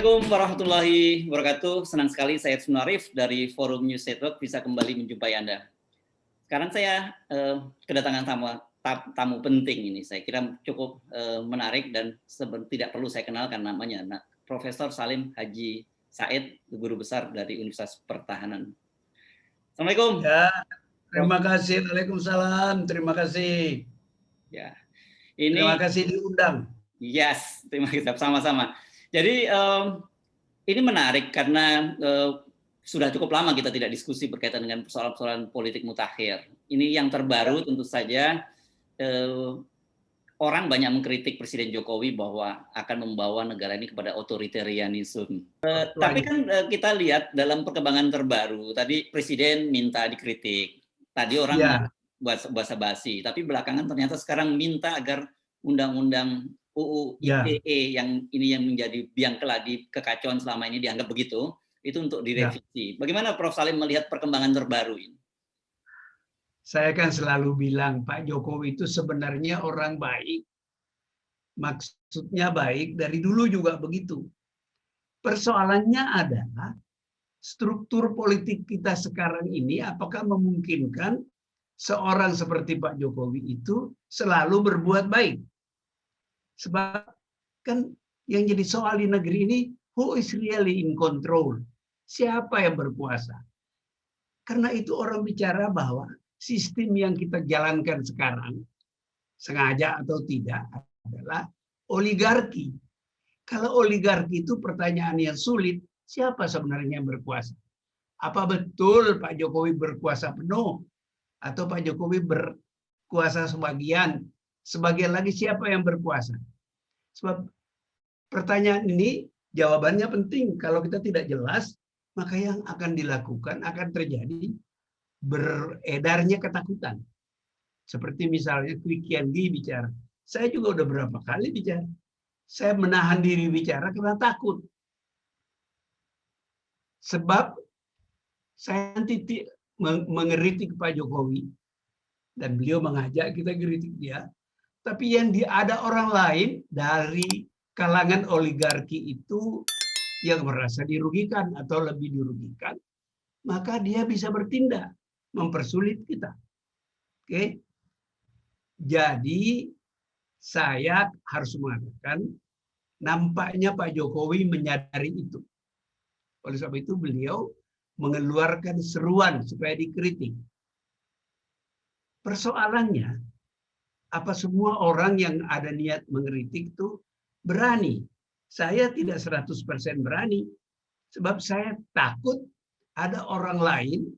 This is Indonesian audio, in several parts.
Assalamualaikum warahmatullahi wabarakatuh. Senang sekali saya Sunarif dari Forum News Network bisa kembali menjumpai Anda. Sekarang saya kedatangan tamu penting ini. Saya kira cukup menarik dan tidak perlu saya kenalkan namanya. Profesor Salim Haji Said, Guru Besar dari Universitas Pertahanan. Assalamualaikum. Ya, terima kasih. Waalaikumsalam. Terima kasih. Ya, Terima kasih diundang. Yes, terima kasih. Sama-sama. Jadi ini menarik karena sudah cukup lama kita tidak diskusi berkaitan dengan persoalan-persoalan politik mutakhir. Ini yang terbaru tentu saja orang banyak mengkritik Presiden Jokowi bahwa akan membawa negara ini kepada otoritarianisme. Tapi kan kita lihat dalam perkembangan terbaru, tadi Presiden minta dikritik, tadi orang basa-basi, tapi belakangan ternyata sekarang minta agar undang-undang UU ITE yang menjadi biang keladi kekacauan selama ini dianggap begitu, itu untuk direvisi. Bagaimana Prof. Salim melihat perkembangan terbaru ini? Saya kan selalu bilang Pak Jokowi itu sebenarnya orang baik, maksudnya baik dari dulu juga begitu. Persoalannya adalah struktur politik kita sekarang ini apakah memungkinkan seorang seperti Pak Jokowi itu selalu berbuat baik. Sebab kan yang jadi soal di negeri ini, who is really in control? Siapa yang berkuasa? Karena itu orang bicara bahwa sistem yang kita jalankan sekarang, sengaja atau tidak, adalah oligarki. Kalau oligarki itu pertanyaan yang sulit, siapa sebenarnya yang berkuasa? Apa betul Pak Jokowi berkuasa penuh? Atau Pak Jokowi berkuasa sebagian? Sebagian lagi siapa yang berkuasa? Sebab pertanyaan ini jawabannya penting. Kalau kita tidak jelas, maka yang akan dilakukan akan terjadi beredarnya ketakutan. Seperti misalnya Kwi Kian Gi bicara. Saya juga udah berapa kali bicara. Saya menahan diri bicara karena takut. Sebab saya nanti mengeritik Pak Jokowi. Dan beliau mengajak kita kritik dia. Tapi yang ada orang lain dari kalangan oligarki itu yang merasa dirugikan atau lebih dirugikan, maka dia bisa bertindak, mempersulit kita. Oke? Jadi saya harus mengatakan, nampaknya Pak Jokowi menyadari itu. Oleh sebab itu beliau mengeluarkan seruan supaya dikritik. Persoalannya, apa semua orang yang ada niat mengkritik itu berani? Saya tidak 100% berani. Sebab saya takut ada orang lain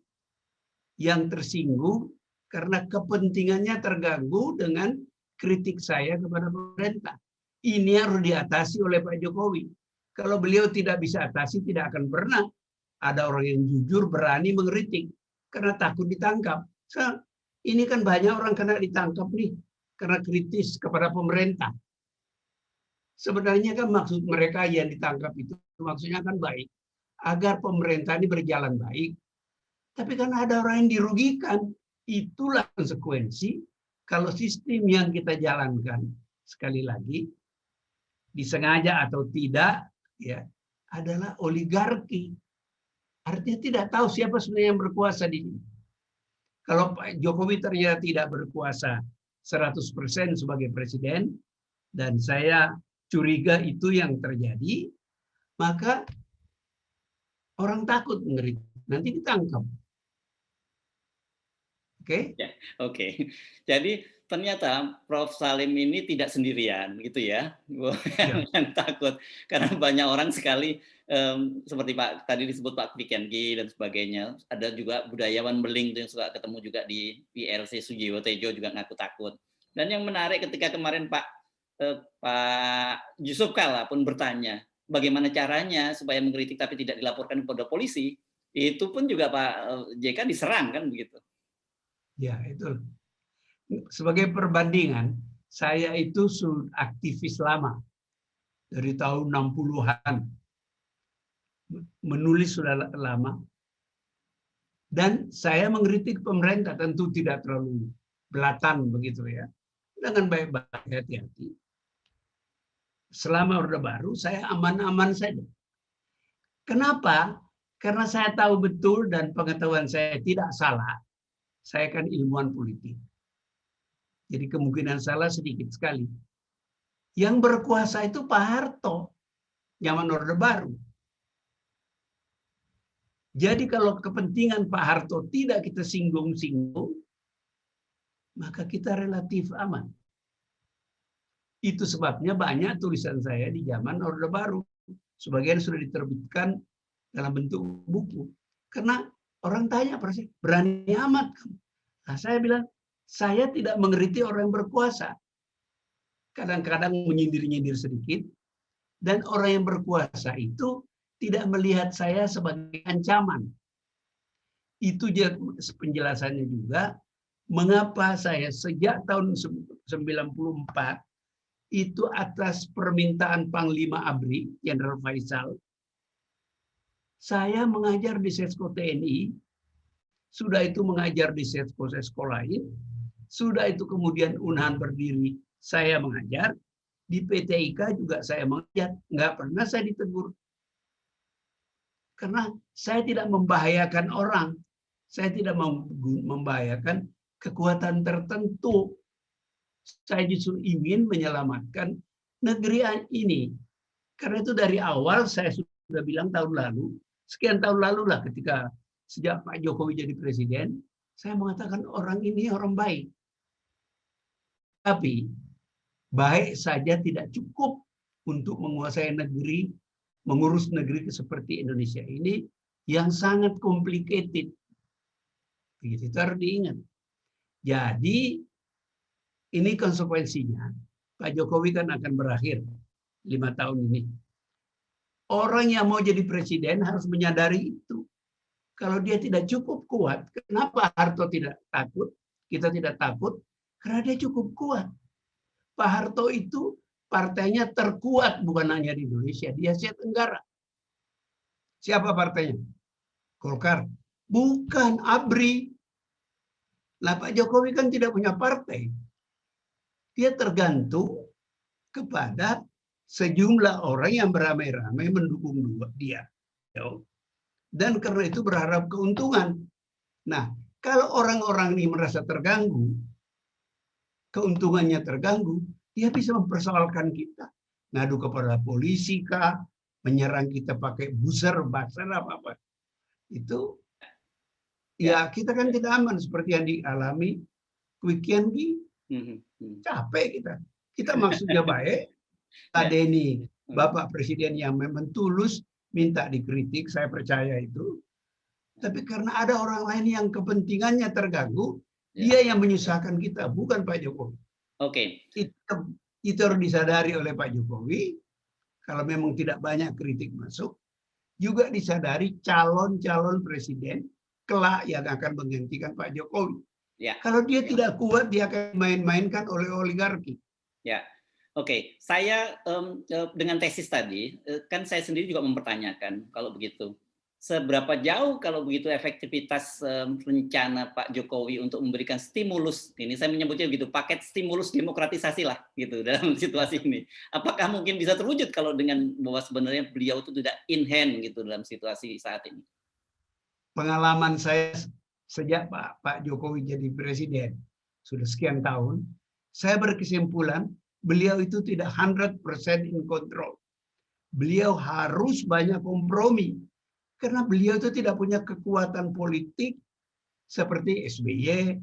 yang tersinggung karena kepentingannya terganggu dengan kritik saya kepada pemerintah. Ini harus diatasi oleh Pak Jokowi. Kalau beliau tidak bisa atasi, tidak akan pernah ada orang yang jujur berani mengkritik karena takut ditangkap. Ini kan banyak orang kena ditangkap nih karena kritis kepada pemerintah. Sebenarnya kan maksud mereka yang ditangkap itu maksudnya kan baik, agar pemerintah ini berjalan baik. Tapi kan ada orang yang dirugikan. Itulah konsekuensi kalau sistem yang kita jalankan, sekali lagi, disengaja atau tidak, ya, adalah oligarki. Artinya tidak tahu siapa sebenarnya yang berkuasa di sini. Kalau Pak Jokowi ternyata tidak berkuasa 100% sebagai presiden, dan saya curiga itu yang terjadi, maka orang takut mengkritik, nanti ditangkap. Oke? Ya, oke. Jadi ternyata Prof. Salim ini tidak sendirian, gitu ya. Jangan takut, karena banyak orang sekali seperti Pak tadi disebut Pak Kwi Kian Gi dan sebagainya. Ada juga budayawan Beling yang suka ketemu juga di ILC Sujiwo Tejo juga ngaku takut. Dan yang menarik ketika kemarin Pak Yusuf Kala pun bertanya, bagaimana caranya supaya mengkritik tapi tidak dilaporkan kepada polisi, itu pun juga Pak JK diserang kan begitu. Ya, itu. Sebagai perbandingan, saya itu aktivis lama. Dari tahun 60-an. Menulis sudah lama. Dan saya mengkritik pemerintah, tentu tidak terlalu belatan begitu ya. Dengan baik-baik, hati-hati. Selama Orde Baru, saya aman-aman saja. Kenapa? Karena saya tahu betul dan pengetahuan saya tidak salah. Saya kan ilmuwan politik. Jadi kemungkinan salah sedikit sekali. Yang berkuasa itu Pak Harto, zaman Orde Baru. Jadi kalau kepentingan Pak Harto tidak kita singgung-singgung, maka kita relatif aman. Itu sebabnya banyak tulisan saya di zaman Orde Baru. Sebagian sudah diterbitkan dalam bentuk buku. Karena orang tanya, berani amat. Nah, saya bilang, saya tidak mengerti orang yang berkuasa. Kadang-kadang menyindir-nyindir sedikit. Dan orang yang berkuasa itu tidak melihat saya sebagai ancaman. Itu penjelasannya juga mengapa saya sejak tahun 94 itu atas permintaan Panglima ABRI, Jenderal Faisal, saya mengajar di Sesko TNI, sudah itu mengajar di Sesko lain, sudah itu kemudian Unahan berdiri, saya mengajar, di PTIK juga saya mengajar, nggak pernah saya ditegur. Karena saya tidak membahayakan orang, saya tidak membahayakan kekuatan tertentu. Saya justru ingin menyelamatkan negeri ini. Karena itu dari awal saya sudah bilang tahun lalu, sekian tahun lalu lah ketika sejak Pak Jokowi jadi presiden, saya mengatakan orang ini orang baik. Tapi baik saja tidak cukup untuk menguasai negeri, mengurus negeri seperti Indonesia ini yang sangat complicated. Itu harus diingat. Jadi ini konsekuensinya, Pak Jokowi kan akan berakhir 5 tahun ini. Orang yang mau jadi presiden harus menyadari itu. Kalau dia tidak cukup kuat, kenapa Harto tidak takut? Kita tidak takut, karena dia cukup kuat. Pak Harto itu partainya terkuat bukan hanya di Indonesia, di Asia Tenggara. Siapa partainya? Golkar. Bukan, ABRI. Nah, Pak Jokowi kan tidak punya partai. Dia tergantung kepada sejumlah orang yang beramai-ramai mendukung dia. Dan karena itu berharap keuntungan. Nah, kalau orang-orang ini merasa terganggu, keuntungannya terganggu, dia bisa mempersoalkan kita. Ngadu kepada polisi kah, menyerang kita pakai buzzer, buzzer apa-apa. Itu, ya kita kan tidak aman seperti yang dialami Kwi Kian Gi. Capek kita. Kita maksudnya baik. Pak Denny, Bapak Presiden yang memang tulus minta dikritik, saya percaya itu. Tapi karena ada orang lain yang kepentingannya terganggu, dia yang menyusahkan kita, bukan Pak Jokowi. Oke. Itu harus disadari oleh Pak Jokowi. Kalau memang tidak banyak kritik masuk, juga disadari calon-calon presiden kelak yang akan menggantikan Pak Jokowi. Ya. Kalau dia tidak kuat, dia akan main-mainkan oleh oligarki. Ya, oke. Saya dengan tesis tadi, kan saya sendiri juga mempertanyakan kalau begitu, seberapa jauh kalau begitu efektivitas rencana Pak Jokowi untuk memberikan stimulus, ini saya menyebutnya begitu, paket stimulus demokratisasi lah gitu dalam situasi ini. Apakah mungkin bisa terwujud kalau dengan bahwa sebenarnya beliau itu tidak in hand gitu dalam situasi saat ini? Pengalaman saya sejak Pak Jokowi jadi presiden, sudah sekian tahun, saya berkesimpulan beliau itu tidak 100% in control. Beliau harus banyak kompromi. Karena beliau itu tidak punya kekuatan politik seperti SBY,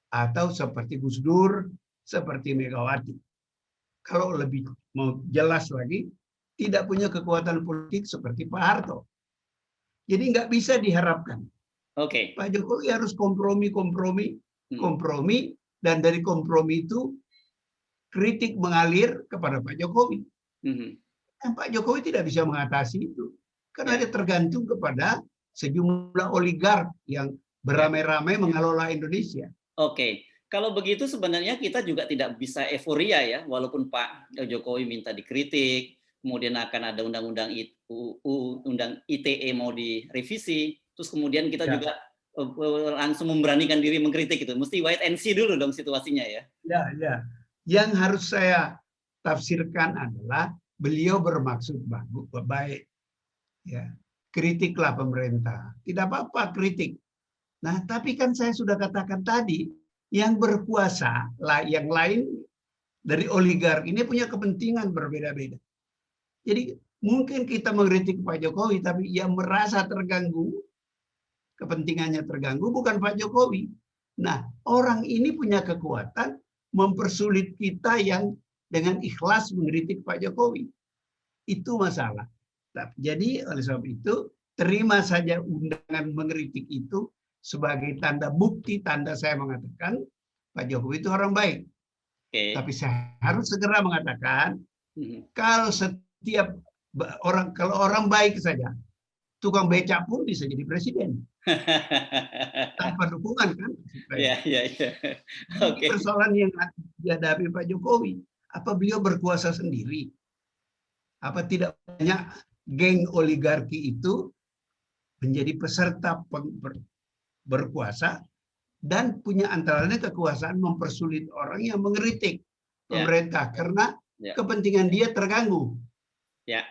atau seperti Gus Dur, seperti Megawati. Kalau lebih mau jelas lagi, tidak punya kekuatan politik seperti Pak Harto. Jadi nggak bisa diharapkan. Oke. Pak Jokowi harus kompromi, dan dari kompromi itu kritik mengalir kepada Pak Jokowi. Dan Pak Jokowi tidak bisa mengatasi itu karena dia tergantung kepada sejumlah oligark yang beramai-ramai mengelola Indonesia. Oke. Kalau begitu sebenarnya kita juga tidak bisa euforia ya, walaupun Pak Jokowi minta dikritik, kemudian akan ada undang-undang ITE mau direvisi, terus kemudian kita juga langsung memberanikan diri mengkritik itu. Mesti wait and see dulu dong situasinya ya. Ya. Yang harus saya tafsirkan adalah beliau bermaksud baik. Ya, kritiklah pemerintah. Tidak apa-apa kritik. Nah, tapi kan saya sudah katakan tadi, yang berkuasa, yang lain dari oligark ini punya kepentingan berbeda-beda. Jadi mungkin kita mengkritik Pak Jokowi, tapi yang merasa terganggu, kepentingannya terganggu bukan Pak Jokowi. Nah, orang ini punya kekuatan mempersulit kita yang dengan ikhlas mengkritik Pak Jokowi. Itu masalah. Jadi oleh sebab itu, terima saja undangan mengkritik itu sebagai tanda bukti, tanda saya mengatakan Pak Jokowi itu orang baik. Tapi saya harus segera mengatakan, kalau setiap kalau orang baik saja, tukang becak pun bisa jadi presiden. Tanpa dukungan kan? Ya, ya, ya. Ini persoalan yang dihadapi Pak Jokowi. Apa beliau berkuasa sendiri? Apa tidak banyak geng oligarki itu menjadi peserta berkuasa dan punya antara lain kekuasaan mempersulit orang yang mengkritik pemerintah karena kepentingan dia terganggu. Ya,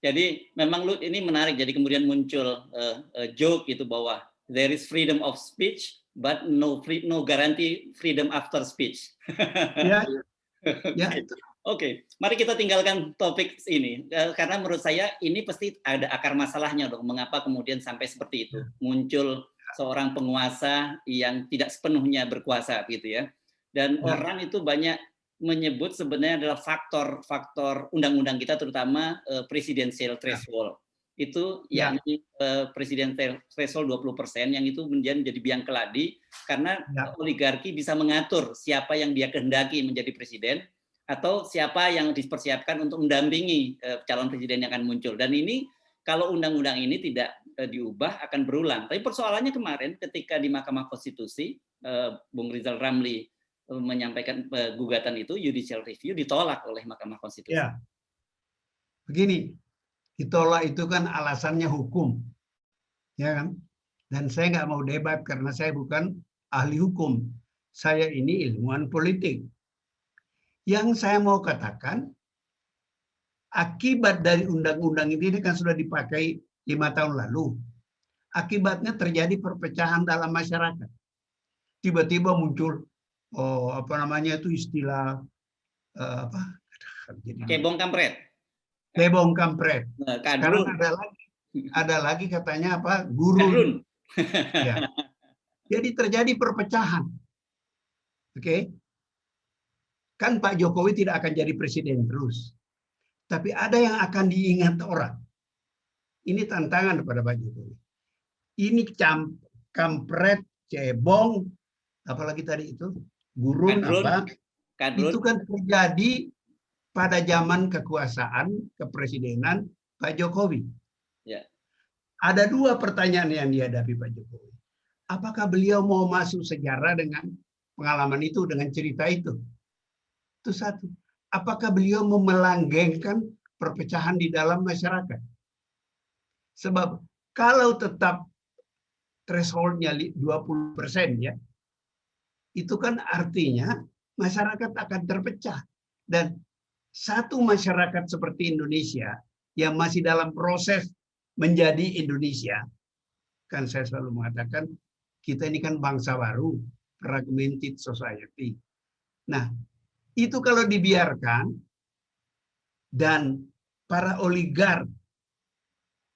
jadi memang Lut ini menarik. Jadi kemudian muncul joke itu bahwa there is freedom of speech, but no guarantee freedom after speech. Ya, ya itu. Oke, mari kita tinggalkan topik ini karena menurut saya ini pasti ada akar masalahnya dong. Mengapa kemudian sampai seperti itu muncul seorang penguasa yang tidak sepenuhnya berkuasa gitu ya. Dan orang itu banyak menyebut sebenarnya adalah faktor undang-undang kita terutama presidential threshold. Itu yakni presidential threshold 20% yang itu menjadi biang keladi karena oligarki bisa mengatur siapa yang dia kehendaki menjadi presiden atau siapa yang dipersiapkan untuk mendampingi calon presiden yang akan muncul. Dan ini kalau undang-undang ini tidak diubah akan berulang. Tapi persoalannya kemarin ketika di Mahkamah Konstitusi, Bung Rizal Ramli menyampaikan gugatan itu, judicial review ditolak oleh Mahkamah Konstitusi. Ya. Begini, ditolak itu kan alasannya hukum. Ya kan? Dan saya nggak mau debat karena saya bukan ahli hukum. Saya ini ilmuwan politik. Yang saya mau katakan, akibat dari undang-undang ini kan sudah dipakai 5 tahun lalu. Akibatnya terjadi perpecahan dalam masyarakat. Tiba-tiba muncul, apa namanya itu istilah apa? Cebong kampret. Cebong kampret. Sekarang ada lagi katanya apa? Gurun. Ya. Jadi terjadi perpecahan. Oke. Kan Pak Jokowi tidak akan jadi presiden terus. Tapi ada yang akan diingat orang. Ini tantangan kepada Pak Jokowi. Ini kampret, cebong, apalagi tadi itu, gurun, kadrun. Itu kan terjadi pada zaman kekuasaan, kepresidenan Pak Jokowi. Ya. Ada 2 pertanyaan yang dihadapi Pak Jokowi. Apakah beliau mau masuk sejarah dengan pengalaman itu, dengan cerita itu? Itu satu. Apakah beliau mau melanggengkan perpecahan di dalam masyarakat? Sebab kalau tetap threshold-nya 20% ya, itu kan artinya masyarakat akan terpecah. Dan satu masyarakat seperti Indonesia yang masih dalam proses menjadi Indonesia, kan saya selalu mengatakan kita ini kan bangsa baru, fragmented society. Nah, itu kalau dibiarkan dan para oligark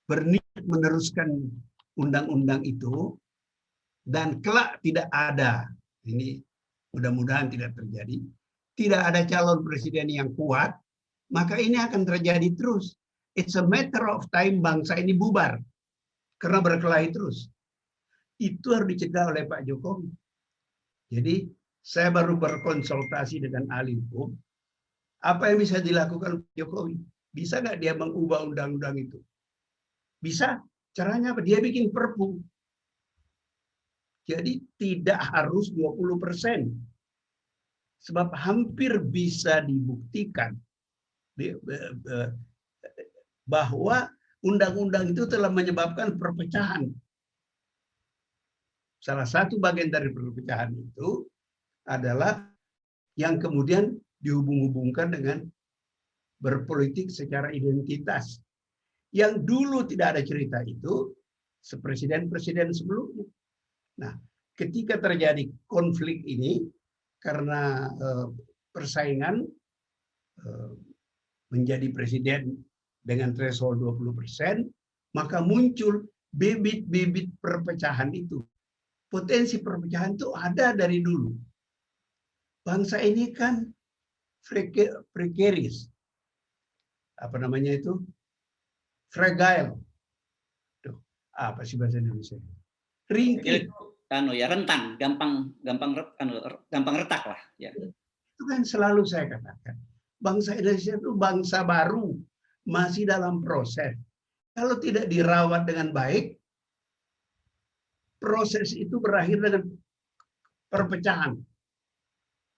berniat meneruskan undang-undang itu dan kelak tidak ada, ini mudah-mudahan tidak terjadi, tidak ada calon presiden yang kuat, maka ini akan terjadi terus. It's a matter of time bangsa ini bubar karena berkelahi terus. Itu harus dicegah oleh Pak Jokowi. Jadi saya baru berkonsultasi dengan ahli hukum. Apa yang bisa dilakukan Pak Jokowi? Bisa nggak dia mengubah undang-undang itu? Bisa. Caranya apa? Dia bikin perpu. Jadi tidak harus 20%. Sebab hampir bisa dibuktikan bahwa undang-undang itu telah menyebabkan perpecahan. Salah satu bagian dari perpecahan itu adalah yang kemudian dihubung-hubungkan dengan berpolitik secara identitas. Yang dulu tidak ada cerita itu, presiden-presiden sebelumnya. Nah, ketika terjadi konflik ini, karena persaingan menjadi presiden dengan threshold 20%, maka muncul bibit-bibit perpecahan itu. Potensi perpecahan itu ada dari dulu. Bangsa ini kan precarious. Apa namanya itu? Fragile. Tuh, apa sih bahasa Indonesia? Ringkih. Rentan, gampang retak lah. Ya. Itu kan selalu saya katakan. Bangsa Indonesia itu bangsa baru, masih dalam proses. Kalau tidak dirawat dengan baik, proses itu berakhir dengan perpecahan.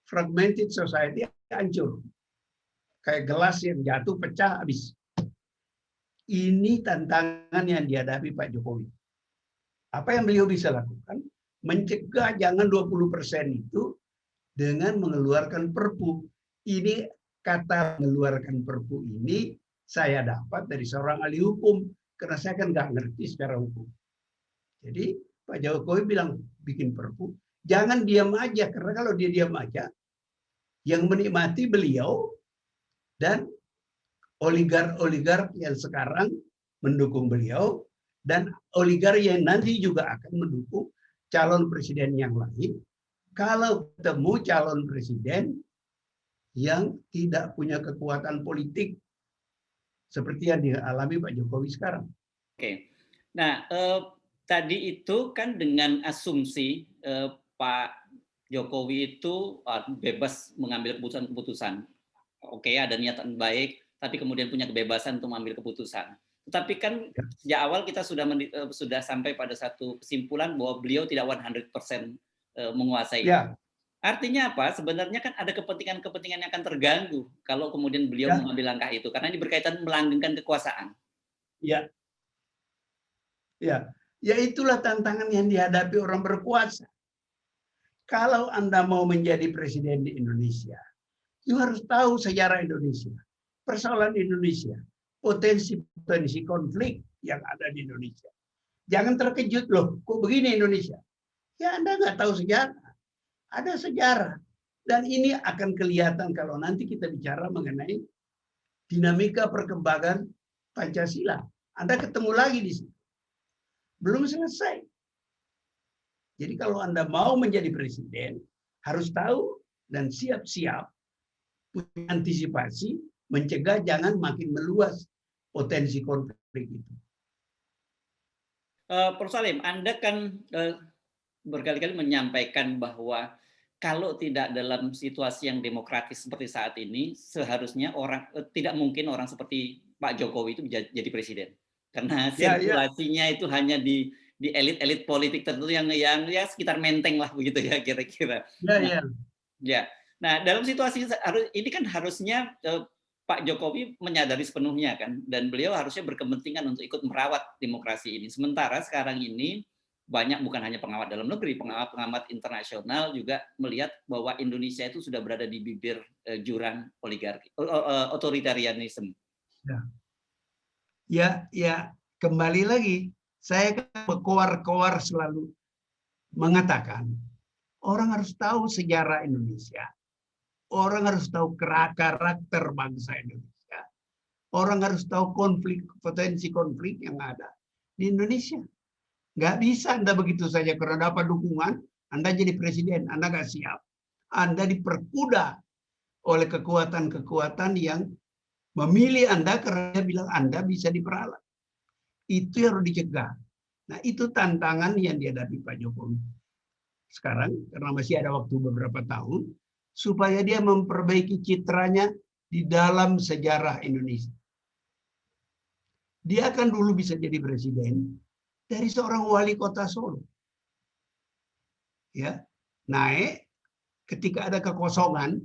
Fragmented society hancur. Kayak gelas yang jatuh pecah habis. Ini tantangan yang dihadapi Pak Jokowi. Apa yang beliau bisa lakukan? Mencegah jangan 20% itu dengan mengeluarkan perpu. Ini kata mengeluarkan perpu ini saya dapat dari seorang ahli hukum. Karena saya kan nggak ngerti secara hukum. Jadi Pak Jokowi bilang bikin perpu. Jangan diam aja. Karena kalau dia diam aja, yang menikmati beliau dan oligark yang sekarang mendukung beliau dan oligark yang nanti juga akan mendukung calon presiden yang lain kalau ketemu calon presiden yang tidak punya kekuatan politik seperti yang dialami Pak Jokowi sekarang. Oke. Nah, tadi itu kan dengan asumsi Pak Jokowi itu bebas mengambil keputusan-keputusan. Oke, ada niatan baik, tapi kemudian punya kebebasan untuk mengambil keputusan. Tetapi kan sejak awal kita sudah sampai pada satu kesimpulan bahwa beliau tidak 100% menguasai. Ya. Artinya apa? Sebenarnya kan ada kepentingan-kepentingan yang akan terganggu kalau kemudian beliau mengambil langkah itu, karena ini berkaitan melanggengkan kekuasaan. Ya. Ya. Ya itulah tantangan yang dihadapi orang berkuasa. Kalau Anda mau menjadi presiden di Indonesia, you harus tahu sejarah Indonesia, persoalan Indonesia, potensi konflik yang ada di Indonesia. Jangan terkejut loh, kok begini Indonesia? Ya Anda nggak tahu sejarah. Ada sejarah. Dan ini akan kelihatan kalau nanti kita bicara mengenai dinamika perkembangan Pancasila. Anda ketemu lagi di sini. Belum selesai. Jadi kalau Anda mau menjadi presiden, harus tahu dan siap-siap punya antisipasi, mencegah jangan makin meluas potensi konflik itu. Prof. Salim, Anda kan berkali-kali menyampaikan bahwa kalau tidak dalam situasi yang demokratis seperti saat ini, seharusnya tidak mungkin orang seperti Pak Jokowi itu jadi presiden. Karena sirkulasinya itu hanya di elit-elit politik tertentu yang ya sekitar menteng lah begitu ya kira-kira. Nah, dalam situasi ini kan harusnya Pak Jokowi menyadari sepenuhnya kan, dan beliau harusnya berkepentingan untuk ikut merawat demokrasi ini. Sementara sekarang ini banyak bukan hanya pengamat dalam negeri, pengamat internasional juga melihat bahwa Indonesia itu sudah berada di bibir jurang oligarki, otoritarianisme. Ya, kembali lagi, saya koar-koar selalu mengatakan orang harus tahu sejarah Indonesia. Orang harus tahu karakter bangsa Indonesia. Orang harus tahu potensi konflik yang ada di Indonesia. Nggak bisa Anda begitu saja karena dapat dukungan, Anda jadi presiden, Anda nggak siap. Anda diperkuda oleh kekuatan-kekuatan yang memilih Anda karena dia bilang Anda bisa diperalat. Itu yang harus dicegah. Nah, itu tantangan yang dihadapi Pak Jokowi sekarang, karena masih ada waktu beberapa tahun, supaya dia memperbaiki citranya di dalam sejarah Indonesia. Dia akan dulu bisa jadi presiden dari seorang wali kota Solo. Ya, naik ketika ada kekosongan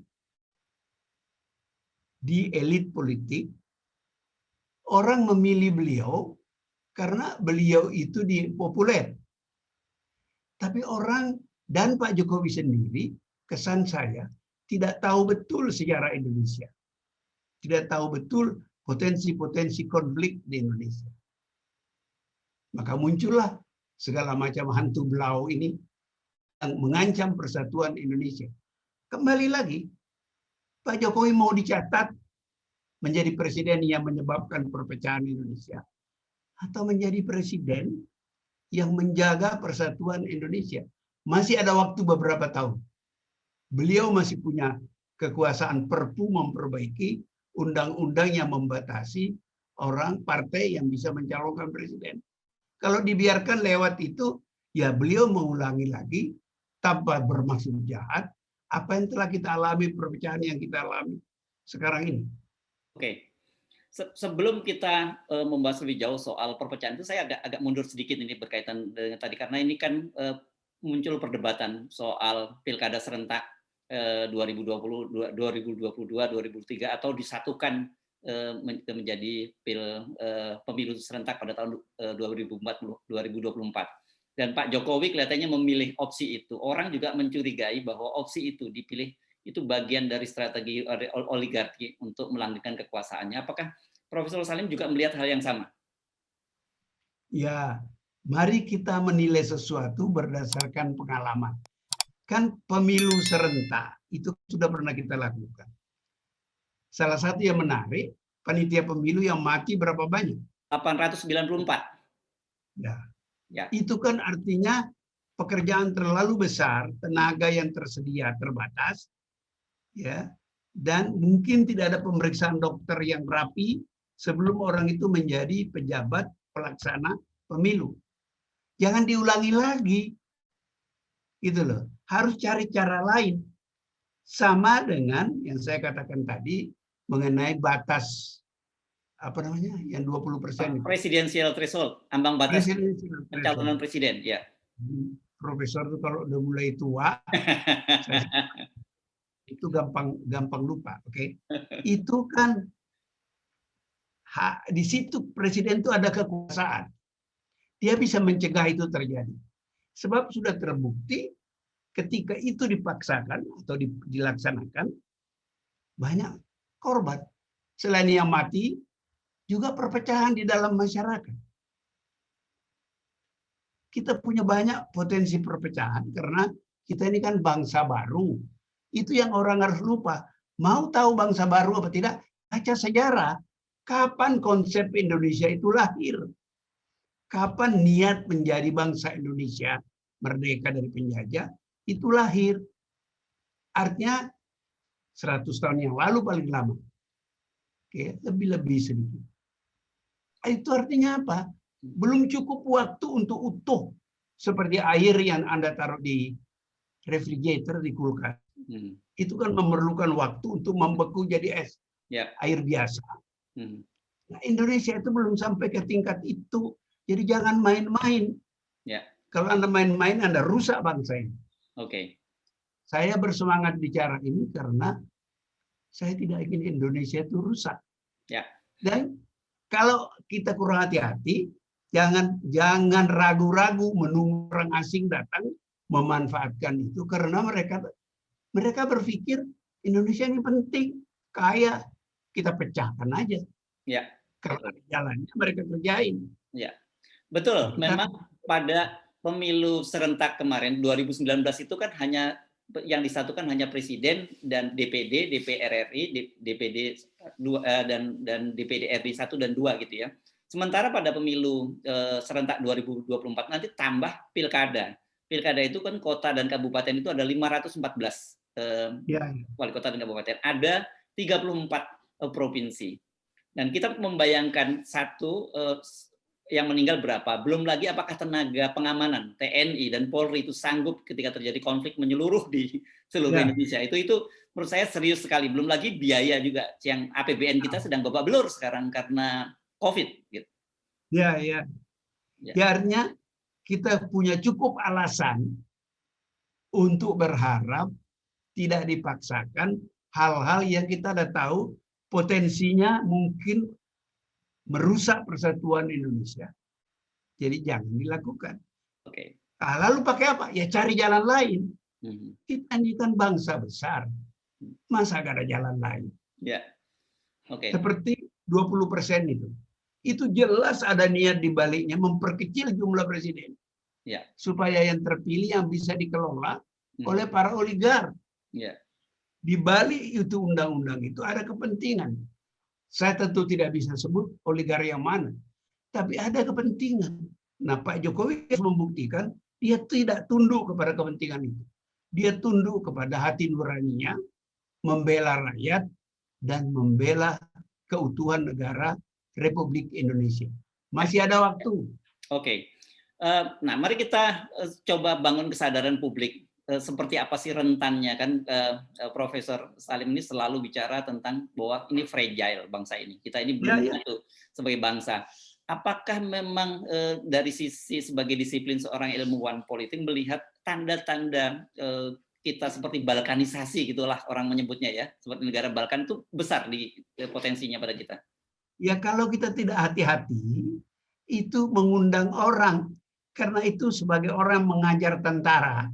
di elit politik, orang memilih beliau karena beliau itu populer. Tapi orang dan Pak Jokowi sendiri, kesan saya, tidak tahu betul sejarah Indonesia. Tidak tahu betul potensi-potensi konflik di Indonesia. Maka muncullah segala macam hantu belau ini yang mengancam persatuan Indonesia. Kembali lagi, Pak Jokowi mau dicatat menjadi presiden yang menyebabkan perpecahan Indonesia, atau menjadi presiden yang menjaga persatuan Indonesia. Masih ada waktu beberapa tahun. Beliau masih punya kekuasaan perpu memperbaiki undang-undang yang membatasi orang partai yang bisa mencalonkan presiden. Kalau dibiarkan lewat itu, ya beliau mengulangi lagi tanpa bermaksud jahat apa yang telah kita alami, perpecahan yang kita alami sekarang ini. Oke. Sebelum kita membahas lebih jauh soal perpecahan itu, saya agak mundur sedikit ini berkaitan dengan tadi, karena ini kan muncul perdebatan soal pilkada serentak 2020, 2022, 2003 atau disatukan menjadi pemilu serentak pada tahun 2024. Dan Pak Jokowi kelihatannya memilih opsi itu. Orang juga mencurigai bahwa opsi itu dipilih itu bagian dari strategi oligarki untuk melanggengkan kekuasaannya. Apakah Profesor Salim juga melihat hal yang sama? Ya, mari kita menilai sesuatu berdasarkan pengalaman. Kan pemilu serentak itu sudah pernah kita lakukan. Salah satu yang menarik, panitia pemilu yang mati berapa banyak? 894. Ya. Itu kan artinya pekerjaan terlalu besar, tenaga yang tersedia terbatas, ya, dan mungkin tidak ada pemeriksaan dokter yang rapi sebelum orang itu menjadi pejabat pelaksana pemilu. Jangan diulangi lagi, gitu loh. Harus cari cara lain. Sama dengan yang saya katakan tadi mengenai batas apa namanya yang 20%. Presidensial threshold, ambang batas pencalonan presiden, ya. Profesor itu kalau udah mulai tua, itu gampang lupa, oke? Itu kan di situ presiden itu ada kekuasaan. Dia bisa mencegah itu terjadi. Sebab sudah terbukti ketika itu dipaksakan atau dilaksanakan, banyak korban. Selain yang mati, juga perpecahan di dalam masyarakat. Kita punya banyak potensi perpecahan karena kita ini kan bangsa baru. Itu yang orang harus lupa. Mau tahu bangsa baru apa tidak? Baca sejarah. Kapan konsep Indonesia itu lahir? Kapan niat menjadi bangsa Indonesia merdeka dari penjajah itu lahir? Artinya 100 tahun yang lalu paling lama. Oke, lebih-lebih sedikit. Itu artinya apa? Belum cukup waktu untuk utuh seperti air yang Anda taruh di refrigerator, di kulkas. Itu kan memerlukan waktu untuk membeku jadi es, air biasa. Nah, Indonesia itu belum sampai ke tingkat itu. Jadi jangan main-main. Kalau Anda main-main, Anda rusak bangsa ini. Saya bersemangat bicara ini karena saya tidak ingin Indonesia itu rusak. Dan kalau kita kurang hati-hati, jangan ragu-ragu menunggu orang asing datang memanfaatkan itu karena mereka berpikir Indonesia ini penting, kaya, kita pecahkan aja. Kalau ada jalannya mereka kerjain. Betul. Memang pada pemilu serentak kemarin 2019 itu kan hanya yang disatukan hanya presiden dan DPD, DPR RI, DPD dan DPD RI 1 dan 2 gitu ya. Sementara pada pemilu serentak 2024 nanti tambah pilkada. Pilkada itu kan kota dan kabupaten itu ada 514 wali kota dan kabupaten. Ada 34 provinsi. Dan kita membayangkan yang meninggal berapa. Belum lagi apakah tenaga pengamanan TNI dan Polri itu sanggup ketika terjadi konflik menyeluruh di seluruh Indonesia. Itu menurut saya serius sekali. Belum lagi biaya juga yang APBN kita sedang babak belur sekarang karena COVID. Gitu. Ya, artinya kita punya cukup alasan untuk berharap tidak dipaksakan hal-hal yang kita sudah tahu potensinya mungkin merusak persatuan Indonesia. Jadi jangan dilakukan. Nah, lalu pakai apa? Ya cari jalan lain. Kita ini kan bangsa besar. Masa gak ada jalan lain? Seperti 20% itu. Itu jelas ada niat di baliknya memperkecil jumlah presiden. Ya. Supaya yang terpilih yang bisa dikelola oleh para oligark. Ya. Di balik itu undang-undang itu ada kepentingan. Saya tentu tidak bisa sebut oligark yang mana, tapi ada kepentingan. Nah, Pak Jokowi harus membuktikan dia tidak tunduk kepada kepentingan itu. Dia tunduk kepada hati nuraninya, membela rakyat dan membela keutuhan negara Republik Indonesia. Masih ada waktu. Oke. Nah, mari kita coba bangun kesadaran publik. Seperti apa sih rentannya, kan Profesor Salim ini selalu bicara tentang bahwa ini fragile bangsa ini. Kita ini belum tentu sebagai bangsa. Apakah memang dari sisi sebagai disiplin seorang ilmuwan politik melihat tanda-tanda kita seperti balkanisasi gitulah orang menyebutnya ya, seperti negara Balkan itu besar di potensinya pada kita? Ya kalau kita tidak hati-hati itu mengundang orang, karena itu sebagai orang mengajar tentara.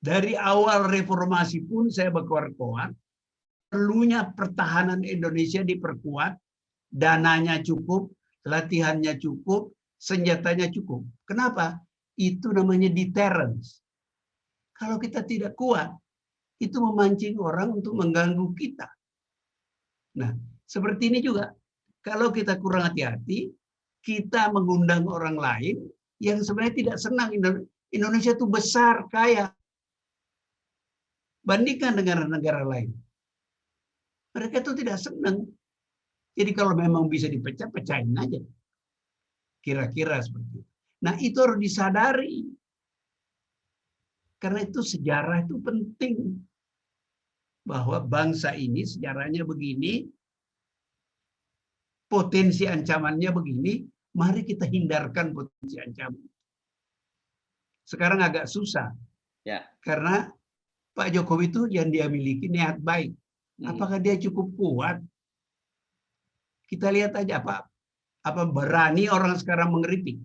Dari awal reformasi pun saya berkoar-koar, perlunya pertahanan Indonesia diperkuat, dananya cukup, latihannya cukup, senjatanya cukup. Kenapa? Itu namanya deterrence. Kalau kita tidak kuat, itu memancing orang untuk mengganggu kita. Nah, seperti ini juga. Kalau kita kurang hati-hati, kita mengundang orang lain yang sebenarnya tidak senang. Indonesia itu besar, kaya. Bandingkan dengan negara lain. Mereka itu tidak senang. Jadi kalau memang bisa dipecah, pecahin aja. Kira-kira seperti itu. Nah, itu harus disadari. Karena itu sejarah itu penting. Bahwa bangsa ini sejarahnya begini, potensi ancamannya begini, mari kita hindarkan potensi ancaman. Sekarang agak susah. Ya. Karena Pak Jokowi itu yang dia miliki niat baik. Apakah dia cukup kuat? Kita lihat aja apa berani orang sekarang mengkritik.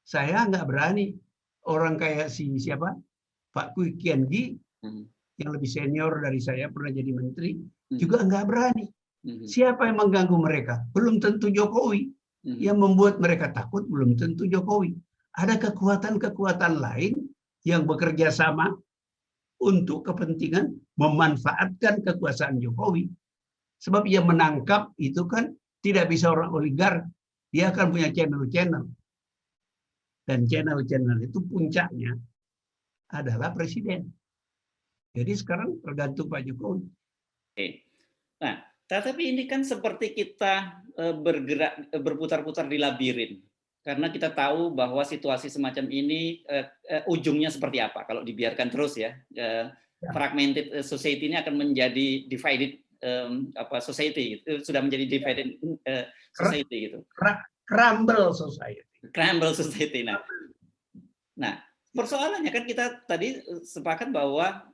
Saya nggak berani. Orang kayak siapa? Pak Kwi Kian Gi yang lebih senior dari saya, pernah jadi menteri, juga nggak berani. Siapa yang mengganggu mereka? Belum tentu Jokowi. Yang membuat mereka takut belum tentu Jokowi. Ada kekuatan-kekuatan lain yang bekerja sama untuk kepentingan memanfaatkan kekuasaan Jokowi. Sebab ia menangkap itu kan tidak bisa orang oligark. Dia akan punya channel-channel. Dan channel-channel itu puncaknya adalah presiden. Jadi sekarang tergantung Pak Jokowi. Oke. Nah, tetapi ini kan seperti kita bergerak, berputar-putar di labirin. Karena kita tahu bahwa situasi semacam ini ujungnya seperti apa kalau dibiarkan terus ya. Fragmented society ini akan menjadi divided society, sudah menjadi divided society gitu. Crumble society. Crumble society. Nah, persoalannya kan kita tadi sepakat bahwa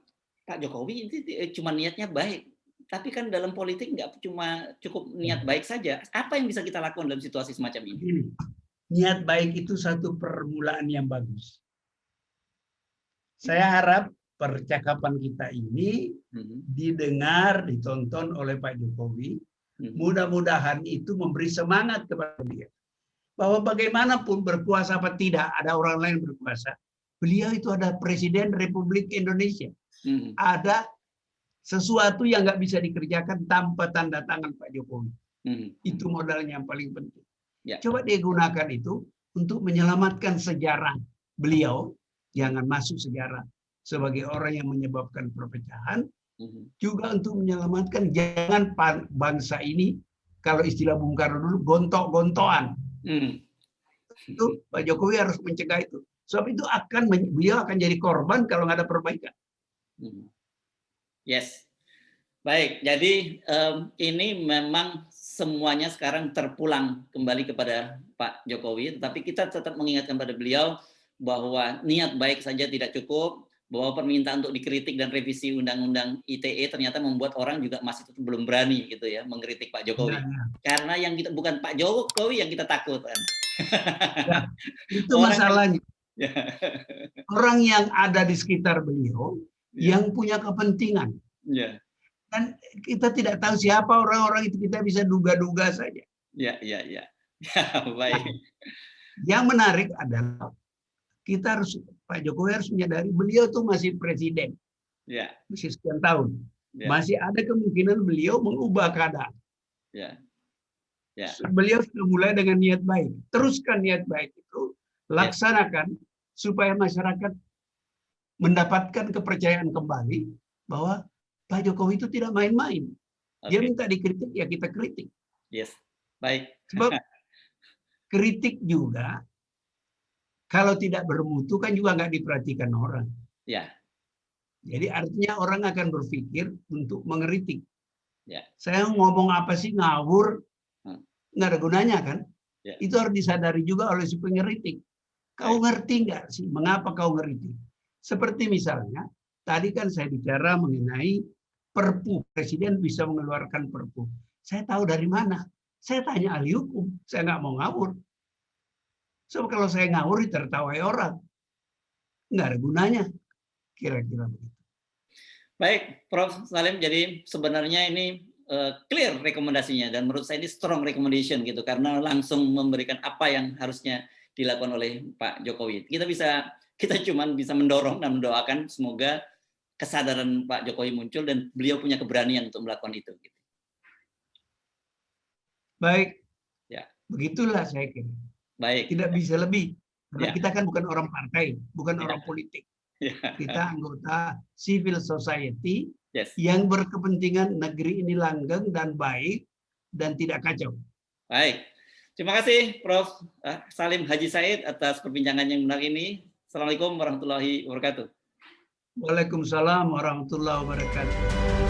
Pak Jokowi ini cuma niatnya baik. Tapi kan dalam politik nggak cuma cukup niat baik saja. Apa yang bisa kita lakukan dalam situasi semacam ini? Niat baik itu satu permulaan yang bagus. Saya harap percakapan kita ini didengar, ditonton oleh Pak Jokowi. Mudah-mudahan itu memberi semangat kepada dia. Bahwa bagaimanapun berkuasa apa tidak, ada orang lain berkuasa. Beliau itu ada Presiden Republik Indonesia. Ada sesuatu yang nggak bisa dikerjakan tanpa tanda tangan Pak Jokowi. Itu modalnya yang paling penting. Ya. Coba dia gunakan itu untuk menyelamatkan sejarah beliau, jangan masuk sejarah sebagai orang yang menyebabkan perpecahan, juga untuk menyelamatkan jangan bangsa ini, kalau istilah Bung Karno dulu, gontok-gontoan. Itu Pak Jokowi harus mencegah itu. Sebab itu beliau akan jadi korban kalau nggak ada perbaikan. Yes. Baik, jadi ini memang semuanya sekarang terpulang kembali kepada Pak Jokowi, tetapi kita tetap mengingatkan pada beliau bahwa niat baik saja tidak cukup, bahwa permintaan untuk dikritik dan revisi Undang-Undang ITE ternyata membuat orang juga masih tetap belum berani gitu ya mengkritik Pak Jokowi. Karena yang kita bukan Pak Jokowi yang kita takutkan. Ya, itu masalahnya. Orang yang ada di sekitar beliau yang punya kepentingan. Dan kita tidak tahu siapa orang-orang itu, kita bisa duga-duga saja. Ya, ya, ya. Ya, Nah, baik. yang menarik adalah kita harus, Pak Jokowi harus menyadari beliau tuh masih presiden, Ya, masih sekian tahun. ya, Masih ada kemungkinan beliau mengubah keadaan. ya, ya, Beliau sudah mulai dengan niat baik. Teruskan niat baik itu, laksanakan supaya masyarakat mendapatkan kepercayaan kembali bahwa Pak Jokowi itu tidak main-main. Dia oke, minta dikritik, ya kita kritik. yes, baik, Sebab kritik juga kalau tidak bermutu kan juga nggak diperhatikan orang. ya, Jadi artinya orang akan berpikir untuk mengkritik. ya, Saya ngomong apa sih, ngawur, hmm, nggak ada gunanya kan? ya, Itu harus disadari juga oleh si pengkritik. Kau baik, ngerti nggak sih mengapa kau ngeritik? Seperti misalnya, tadi kan saya bicara mengenai Perpu. Presiden bisa mengeluarkan Perpu. Saya tahu dari mana? Saya tanya ahli hukum. Saya nggak mau ngawur. So, kalau saya ngawur ditertawai orang. Nggak ada gunanya. Kira-kira begitu. baik, Prof. Salim. Jadi sebenarnya ini clear rekomendasinya dan menurut saya ini strong recommendation gitu karena langsung memberikan apa yang harusnya dilakukan oleh Pak Jokowi. Kita cuman bisa mendorong dan mendoakan semoga kesadaran Pak Jokowi muncul dan beliau punya keberanian untuk melakukan itu. Gitu. Baik, Ya, begitulah saya kira. baik. Tidak bisa lebih. Karena Ya, kita kan bukan orang partai, bukan ya, orang politik. ya. Kita anggota civil society Yes. yang berkepentingan negeri ini langgeng dan baik dan tidak kacau. Baik. Terima kasih Prof. Salim Haji Said atas perbincangan yang menarik ini. Assalamualaikum warahmatullahi wabarakatuh. Waalaikumsalam warahmatullahi wabarakatuh.